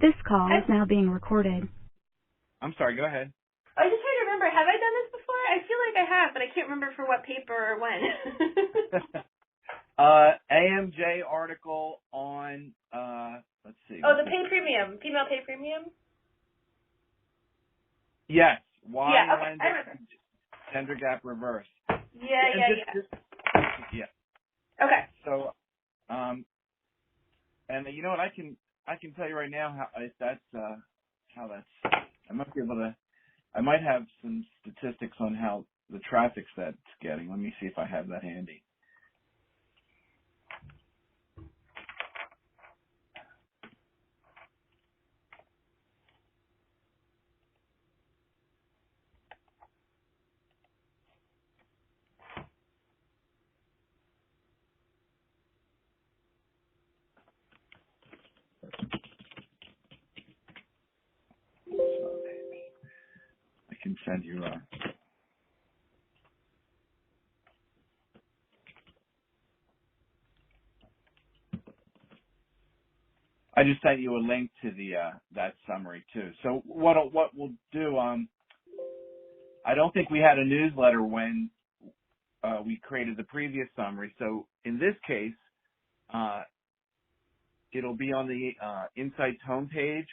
This call is now being recorded. I'm sorry, go ahead. I was just trying to remember, have I done this before? I feel like I have, but I can't remember for what paper or when. AMJ article on, let's see. Oh, the pay premium, female pay premium? Yes. Why yeah, okay, when I remember. gender gap reverse. Yeah. Okay. So, and you know what, I can tell you right now how that's, I might have some statistics on how the traffic's that's getting. Let me see if I have that handy. I can send you I just sent you a link to the that summary too. So what we'll do, I don't think we had a newsletter when we created the previous summary. So in this case, it'll be on the Insights homepage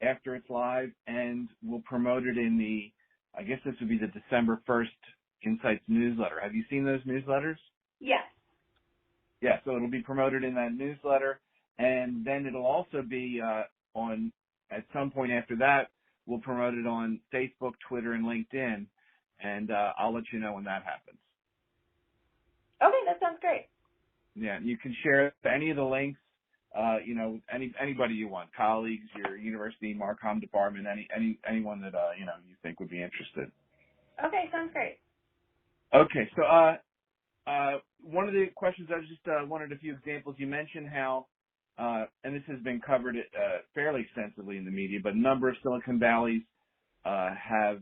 after it's live, and we'll promote it in the, I guess this would be the December 1st Insights newsletter. Have you seen those newsletters? Yes. Yeah, so it'll be promoted in that newsletter, and then it'll also be on, at some point after that, we'll promote it on Facebook, Twitter, and LinkedIn, and I'll let you know when that happens. Okay, that sounds great. Yeah, you can share any of the links, anybody you want, colleagues, your university, Marcom department, anyone that, you think would be interested. Okay, sounds great. Okay, so one of the questions, I just wanted a few examples. You mentioned how, and this has been covered fairly extensively in the media, but a number of Silicon Valleys have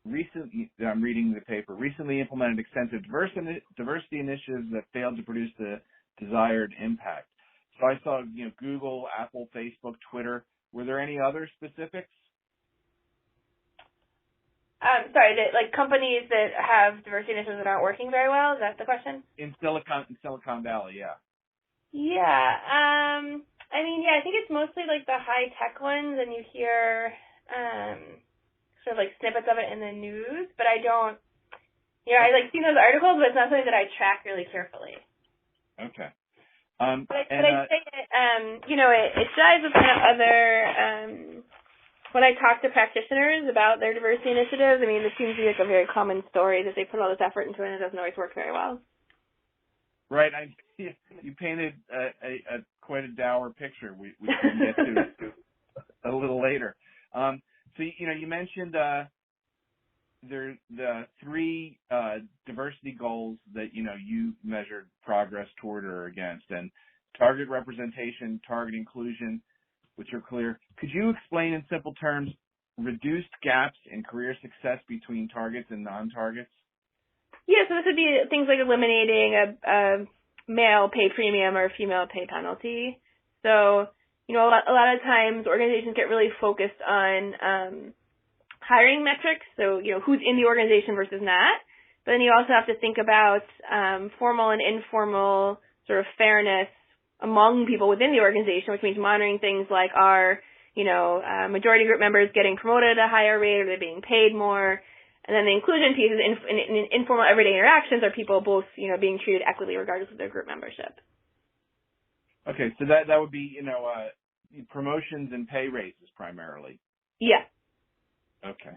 recently, I'm reading the paper, recently implemented extensive diversity initiatives that failed to produce the desired impact. So I saw, Google, Apple, Facebook, Twitter. Were there any other specifics? Sorry, companies that have diversity initiatives that aren't working very well, is that the question? In Silicon Valley, yeah. Yeah, I think it's mostly the high tech ones, and you hear sort of snippets of it in the news, but I don't, I see those articles, but it's not something that I track really carefully. Okay. But I'd say it jives with kind of other, when I talk to practitioners about their diversity initiatives, this seems to be a very common story that they put all this effort into it and it doesn't always work very well. Right. You painted quite a dour picture. We can get to a little later. So, you mentioned there the three diversity goals that, you measured progress toward or against, and target representation, target inclusion, which are clear. Could you explain in simple terms reduced gaps in career success between targets and non-targets? Yeah, so this would be things like eliminating a male pay premium or female pay penalty. So, a lot of times organizations get really focused on hiring metrics, so, who's in the organization versus not. But then you also have to think about formal and informal sort of fairness among people within the organization, which means monitoring things like are, majority group members getting promoted at a higher rate, or they're being paid more. And then the inclusion piece is in informal everyday interactions, are people both, being treated equitably regardless of their group membership. Okay, so that would be, promotions and pay raises primarily. Yeah. Okay.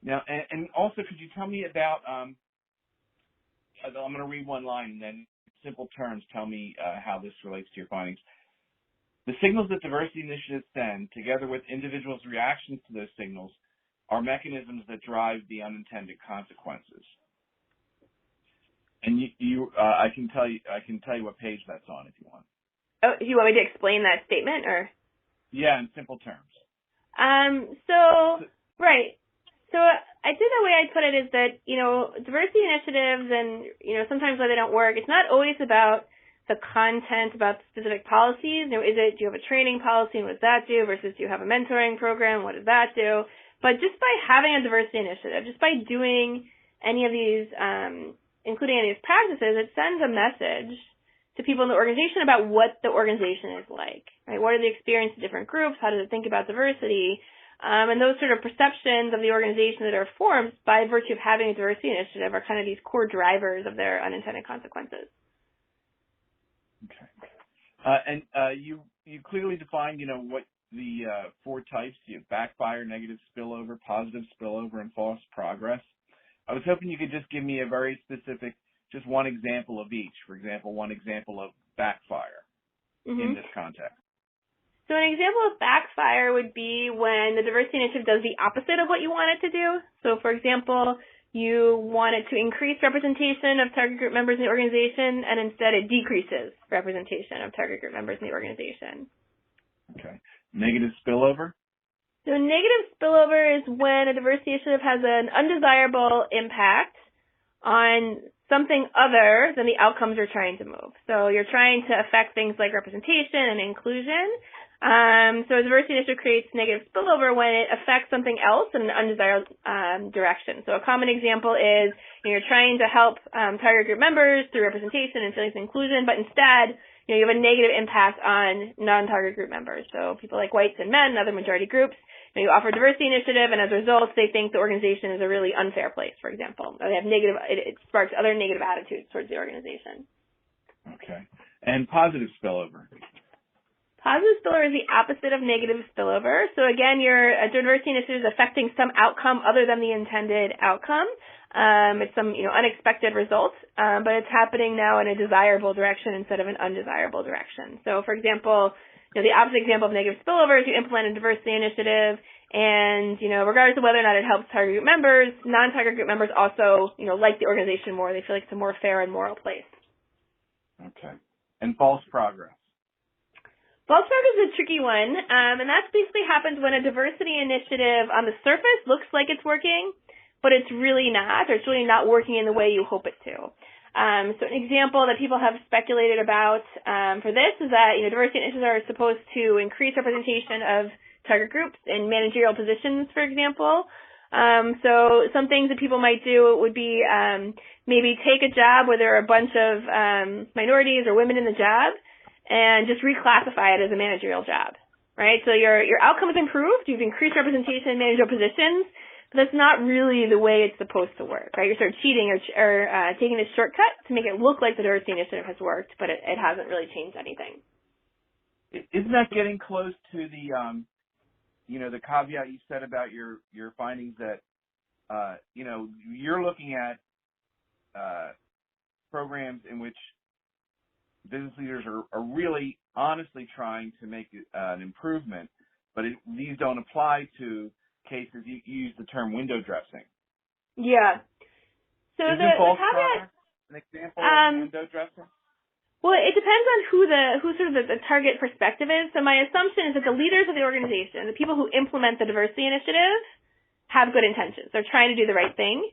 Now, and also, could you tell me about, I'm going to read one line, and then in simple terms, tell me how this relates to your findings. The signals that diversity initiatives send, together with individuals' reactions to those signals, are mechanisms that drive the unintended consequences. And I can tell you what page that's on if you want. Oh, do you want me to explain that statement, or? Yeah, in simple terms. Right. So I think the way I'd put it is that, diversity initiatives and, sometimes why they don't work, it's not always about the content about specific policies. Do you have a training policy and what does that do versus do you have a mentoring program? What does that do? But just by having a diversity initiative, just by doing any of these, including any of these practices, it sends a message to people in the organization about what the organization is like, right? What are the experiences of different groups? How does it think about diversity? And those sort of perceptions of the organization that are formed by virtue of having a diversity initiative are kind of these core drivers of their unintended consequences. Okay. And you clearly defined, what the 4 types, backfire, negative spillover, positive spillover, and false progress. I was hoping you could just give me a very specific, just one example of each. For example, one example of backfire in this context. So an example of backfire would be when the diversity initiative does the opposite of what you want it to do. So, for example, you want it to increase representation of target group members in the organization, and instead it decreases representation of target group members in the organization. Okay. Negative spillover? So negative spillover is when a diversity initiative has an undesirable impact on something other than the outcomes you're trying to move. So you're trying to affect things like representation and inclusion. So a diversity initiative creates negative spillover when it affects something else in an undesirable direction. So a common example is you're trying to help target group members through representation and feelings of inclusion, but instead you have a negative impact on non-target group members. So people like whites and men and other majority groups. You offer a diversity initiative, and as a result, they think the organization is a really unfair place, for example. Or they have it sparks other negative attitudes towards the organization. Okay. And positive spillover? Positive spillover is the opposite of negative spillover. So again, your diversity initiative is affecting some outcome other than the intended outcome. It's some unexpected results, but it's happening now in a desirable direction instead of an undesirable direction. So, for example, the opposite example of negative spillover is you implement a diversity initiative, and regardless of whether or not it helps target group members, non-target group members also like the organization more. They feel like it's a more fair and moral place. Okay. And false progress? False progress is a tricky one, and that basically happens when a diversity initiative on the surface looks like it's working, but it's really not, or it's really not working in the way you hope it to. So an example that people have speculated about for this is that diversity initiatives are supposed to increase representation of target groups in managerial positions, for example. So some things that people might do would be maybe take a job where there are a bunch of minorities or women in the job and just reclassify it as a managerial job, right? So your outcome is improved. You've increased representation in managerial positions. But that's not really the way it's supposed to work, right? You're sort of cheating or taking a shortcut to make it look like the diversity initiative has worked, but it hasn't really changed anything. Isn't that getting close to the, the caveat you said about your findings that, you're looking at programs in which business leaders are really honestly trying to make an improvement, but these don't apply to cases. You use the term window dressing. Yeah. So Is the caveat an example of window dressing? Well, it depends on who sort of the target perspective is. So my assumption is that the leaders of the organization, the people who implement the diversity initiative, have good intentions. They're trying to do the right thing.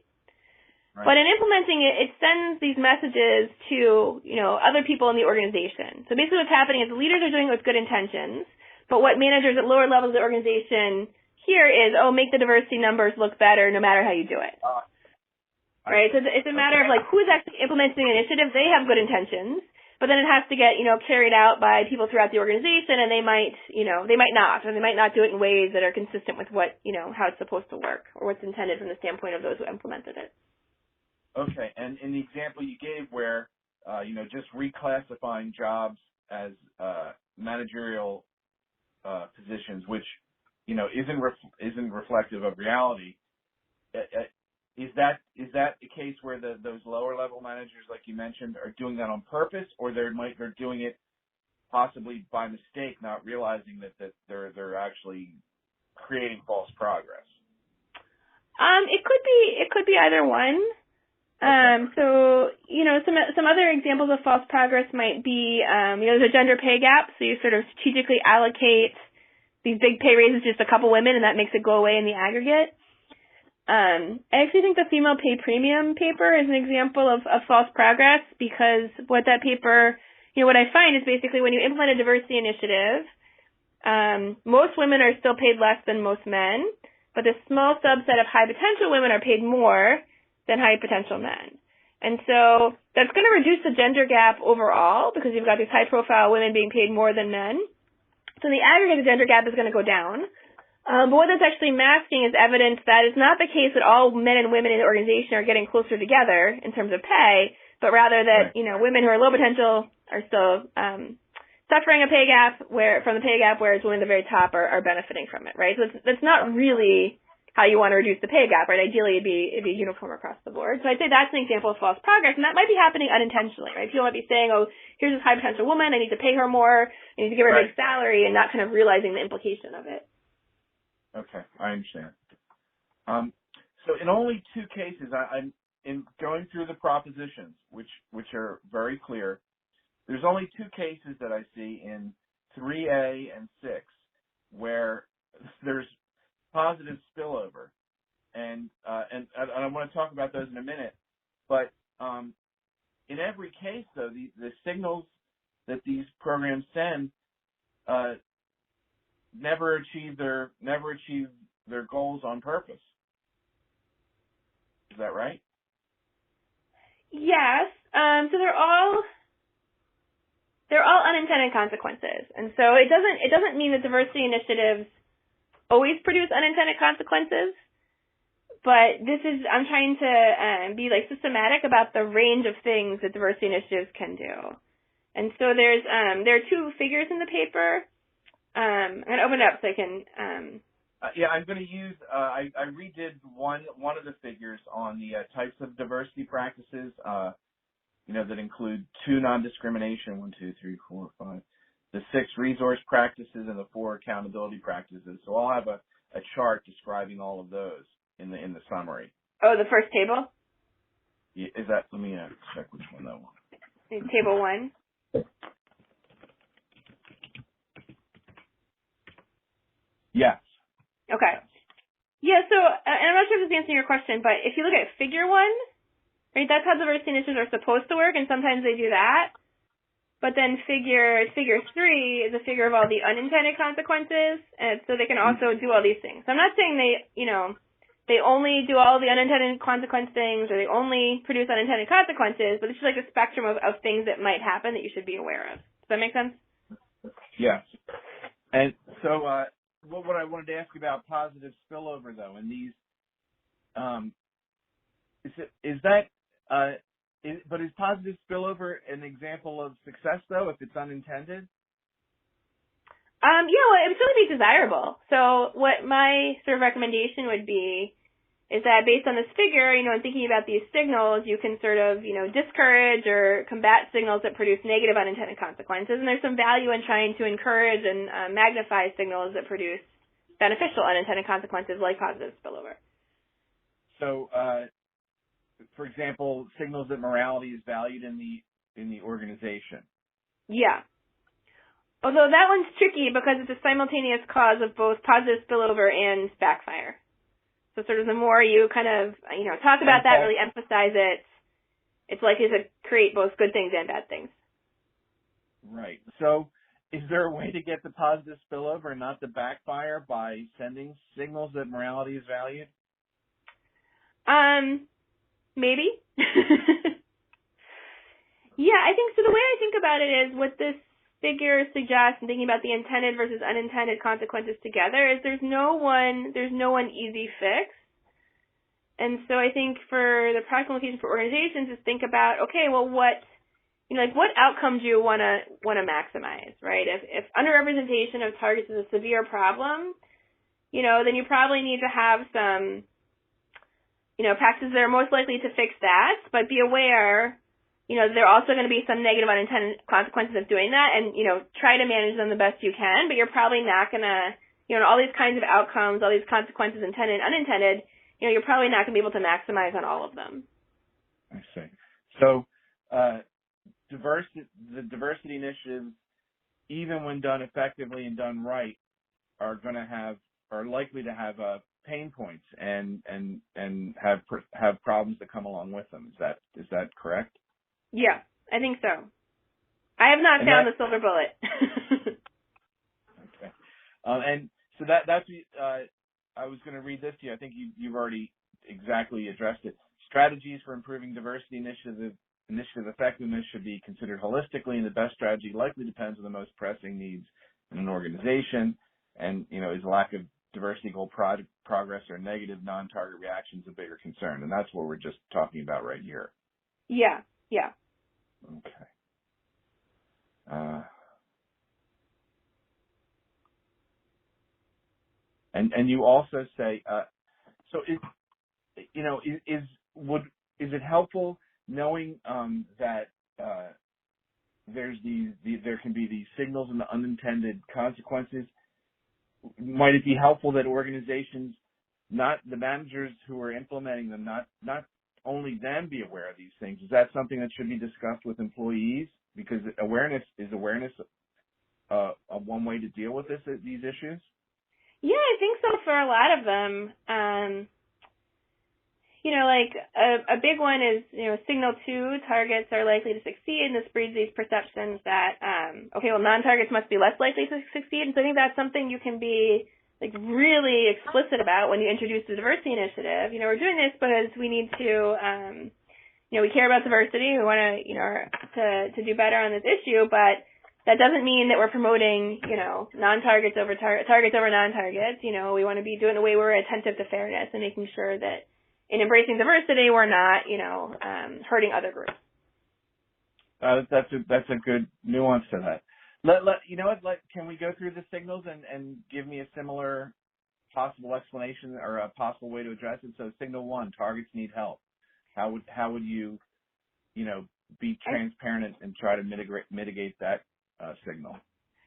Right. But in implementing it, it sends these messages to, other people in the organization. So basically what's happening is the leaders are doing it with good intentions, but what managers at lower levels of the organization here is, make the diversity numbers look better no matter how you do it. Right? So it's a matter of who's actually implementing the initiative. They have good intentions, but then it has to get, carried out by people throughout the organization, and they might not, or they might not do it in ways that are consistent with what, how it's supposed to work or what's intended from the standpoint of those who implemented it. Okay. And in the example you gave where, just reclassifying jobs as managerial positions, which isn't reflective of reality. Is that the case where those lower level managers, like you mentioned, are doing that on purpose, or they're doing it possibly by mistake, not realizing that they're actually creating false progress? It could be either one. Okay. So some other examples of false progress might be there's a gender pay gap, so you sort of strategically allocate these big pay raises just a couple women, and that makes it go away in the aggregate. I actually think the female pay premium paper is an example of false progress, because what that paper what I find is basically when you implement a diversity initiative, most women are still paid less than most men, but a small subset of high potential women are paid more than high potential men. And so that's going to reduce the gender gap overall because you've got these high profile women being paid more than men. So the aggregate gender gap is going to go down. But what that's actually masking is evidence that it's not the case that all men and women in the organization are getting closer together in terms of pay, but rather that, women who are low potential are still suffering a pay gap from the pay gap, whereas women at the very top are benefiting from it, right? So that's not really how you want to reduce the pay gap, right? Ideally, it'd be uniform across the board. So I'd say that's an example of false progress, and that might be happening unintentionally, right? People might be saying, oh, here's this high potential woman, I need to pay her more, I need to give her a big salary, and not kind of realizing the implication of it. Okay, I understand. So in only two cases, I'm in going through the propositions, which are very clear. There's only two cases that I see in 3A and 6 where there's positive spillover, and I want to talk about those in a minute. But in every case, though, the signals that these programs send never achieve their goals on purpose. Is that right? Yes. So they're all unintended consequences, and so it doesn't mean that diversity initiatives always produce unintended consequences. But I'm trying to be systematic about the range of things that diversity initiatives can do. And so there are two figures in the paper. I'm going to open it up so I can. I'm going to use. I redid one of the figures on the types of diversity practices. That include 2 non-discrimination, 1, 2, 3, 4, 5, the 6 resource practices, and the 4 accountability practices. So I'll have a chart describing all of those in the summary. Oh, the first table? Yeah, is that? Let me check which one that was. Table 1. Yes. Okay. Yeah, so, and I'm not sure if this is answering your question, but if you look at figure 1, right, that's how diversity initiatives are supposed to work, and sometimes they do that. But then figure 3 is a figure of all the unintended consequences, and so they can also do all these things. So I'm not saying they only do all the unintended consequence things, or they only produce unintended consequences, but it's just like a spectrum of things that might happen that you should be aware of. Does that make sense? Yes. And so what I wanted to ask you about positive spillover, though, in these, but is positive spillover an example of success, though, if it's unintended? Yeah, well, it would certainly be desirable. So what my sort of recommendation would be is that based on this figure, and thinking about these signals, you can sort of, discourage or combat signals that produce negative unintended consequences. And there's some value in trying to encourage and magnify signals that produce beneficial unintended consequences like positive spillover. So, for example, signals that morality is valued in the organization. Yeah. Although that one's tricky because it's a simultaneous cause of both positive spillover and backfire. So sort of the more you kind of, talk about that, really emphasize it, it's likely to create both good things and bad things. Right. So is there a way to get the positive spillover and not the backfire by sending signals that morality is valued? Maybe. Yeah, I think so. The way I think about it is what this figure suggests, and thinking about the intended versus unintended consequences together, is there's no one easy fix. And so I think for the practical implication for organizations is think about, okay, well, what outcomes do you want to maximize, right? If underrepresentation of targets is a severe problem, then you probably need to have some, practices that are most likely to fix that, but be aware, there are also going to be some negative unintended consequences of doing that, and, try to manage them the best you can, but you're probably not going to, all these kinds of outcomes, all these consequences, intended and unintended, you're probably not going to be able to maximize on all of them. I see. So, the diversity initiatives, even when done effectively and done right, are likely to have pain points and have problems that come along with them. Is that correct? Yeah, I think so. I have not found the silver bullet. Okay. And so that's I was going to read this to you. I think you've already exactly addressed it. Strategies for improving diversity initiative effectiveness should be considered holistically, and the best strategy likely depends on the most pressing needs in an organization. And, is a lack of diversity goal progress or negative non-target reactions a bigger concern? And that's what we're just talking about right here. Yeah. Okay. And you also say, so is it helpful knowing that there can be these signals and the unintended consequences? Might it be helpful that organizations, not the managers who are implementing them, not only them be aware of these things? Is that something that should be discussed with employees? Because awareness one way to deal with these issues? Yeah, I think so for a lot of them. A big one is, signal 2, targets are likely to succeed, and this breeds these perceptions that, non-targets must be less likely to succeed. And so I think that's something you can be really explicit about when you introduce the diversity initiative. We're doing this because we need to, we care about diversity. We want to do better on this issue, but that doesn't mean that we're promoting, non-targets over targets over non-targets. We want to be doing it in a way where we're attentive to fairness and making sure that in embracing diversity, we're not, hurting other groups. That's a good nuance to that. Can we go through the signals and give me a similar possible explanation or a possible way to address it? So signal 1, targets need help. How would you, be transparent and try to mitigate that signal?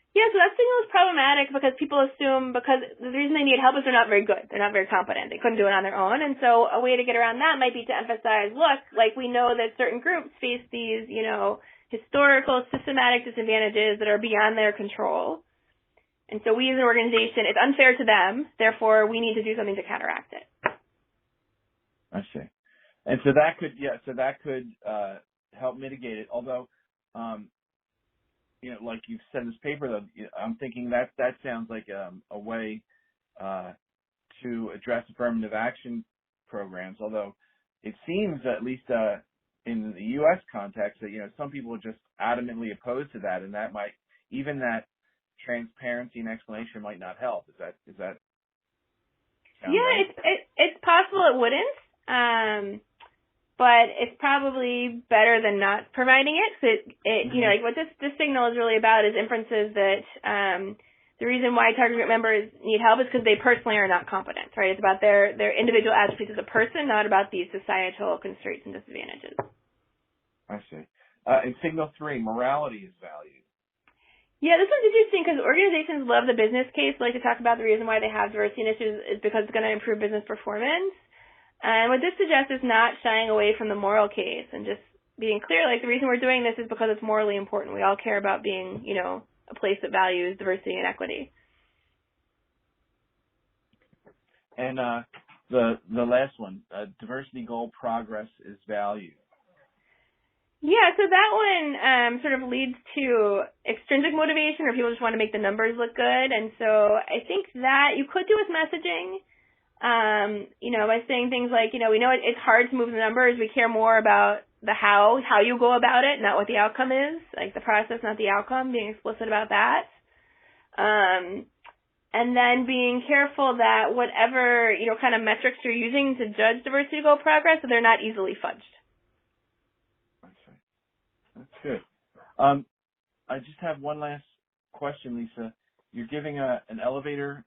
Yeah, so that signal is problematic because people assume because the reason they need help is they're not very good. They're not very competent. They couldn't do it on their own. And so a way to get around that might be to emphasize, look, we know that certain groups face these, historical, systematic disadvantages that are beyond their control. And so we as an organization, it's unfair to them. Therefore, we need to do something to counteract it. I see. And so that could help mitigate it. Although, like you've said in this paper, though, I'm thinking that sounds like a way to address affirmative action programs. Although it seems, at least in the U.S. context, that some people are just adamantly opposed to that, and that transparency and explanation might not help. Is that? Yeah, right? It's possible it wouldn't. But it's probably better than not providing it. So what this signal is really about is inferences that the reason why target group members need help is because they personally are not competent, right? It's about their individual attributes as a person, not about these societal constraints and disadvantages. I see. And signal 3, morality is valued. Yeah, this one's interesting because organizations love the business case. They like to talk about the reason why they have diversity initiatives is because it's going to improve business performance. And what this suggests is not shying away from the moral case and just being clear, the reason we're doing this is because it's morally important. We all care about being, a place that values diversity and equity. And the last one, diversity goal progress is valued. Yeah, so that one sort of leads to extrinsic motivation, or people just want to make the numbers look good. And so I think that you could do with messaging. By saying things like, we know it's hard to move the numbers. We care more about the how you go about it, not what the outcome is, the process, not the outcome, being explicit about that. And then being careful that whatever, kind of metrics you're using to judge diversity goal progress, so they're not easily fudged. That's good. I just have one last question, Lisa. You're giving an elevator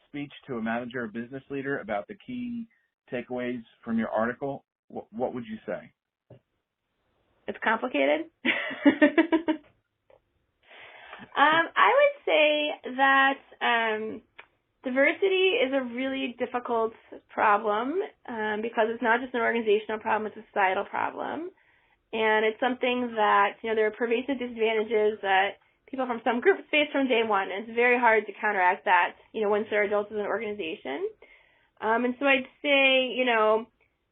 speech to a manager or business leader about the key takeaways from your article. What would you say? It's complicated. I would say that diversity is a really difficult problem because it's not just an organizational problem, it's a societal problem. And it's something that, there are pervasive disadvantages that people from some groups face from day one. And it's very hard to counteract that, once they're adults as an organization. And so I'd say,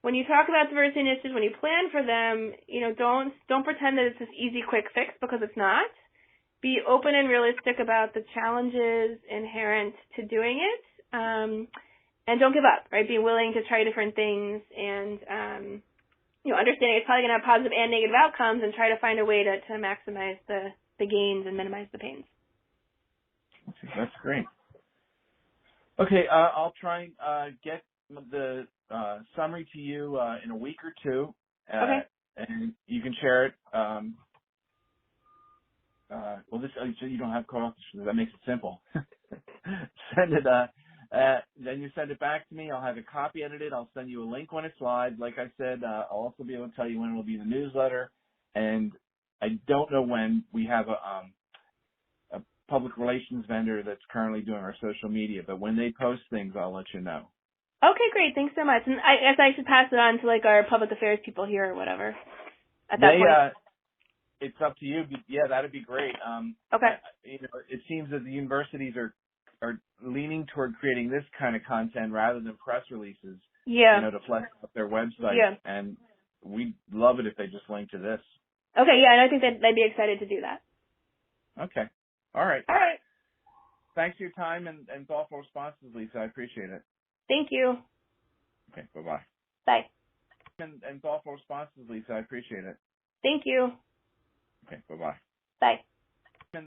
when you talk about diversity initiatives, when you plan for them, don't pretend that it's this easy, quick fix, because it's not. Be open and realistic about the challenges inherent to doing it, and don't give up, right? Be willing to try different things and, understanding it's probably going to have positive and negative outcomes, and try to find a way to maximize the gains and minimize the pains. That's great. Okay, I'll try and get the summary to you in a week or two. Okay. And you can share it. So you don't have call. That makes it simple. Send it. Then you send it back to me. I'll have a copy edited. I'll send you a link when it's live. Like I said, I'll also be able to tell you when it will be in the newsletter. And I don't know when. We have a public relations vendor that's currently doing our social media, but when they post things, I'll let you know. Okay, great. Thanks so much. And I guess I should pass it on to like our public affairs people here or whatever. At that point. It's up to you. Yeah, that'd be great. Okay. It seems that the universities are leaning toward creating this kind of content rather than press releases. Yeah. To flesh out their website. Yeah. And we'd love it if they just link to this. Okay. Yeah, and I think that they'd be excited to do that. Okay. All right. All right. Thanks for your time and thoughtful responses, Lisa. I appreciate it. Thank you. Okay. Bye-bye. Bye. And thoughtful responses, Lisa. I appreciate it. Thank you. Okay. Bye-bye. Bye.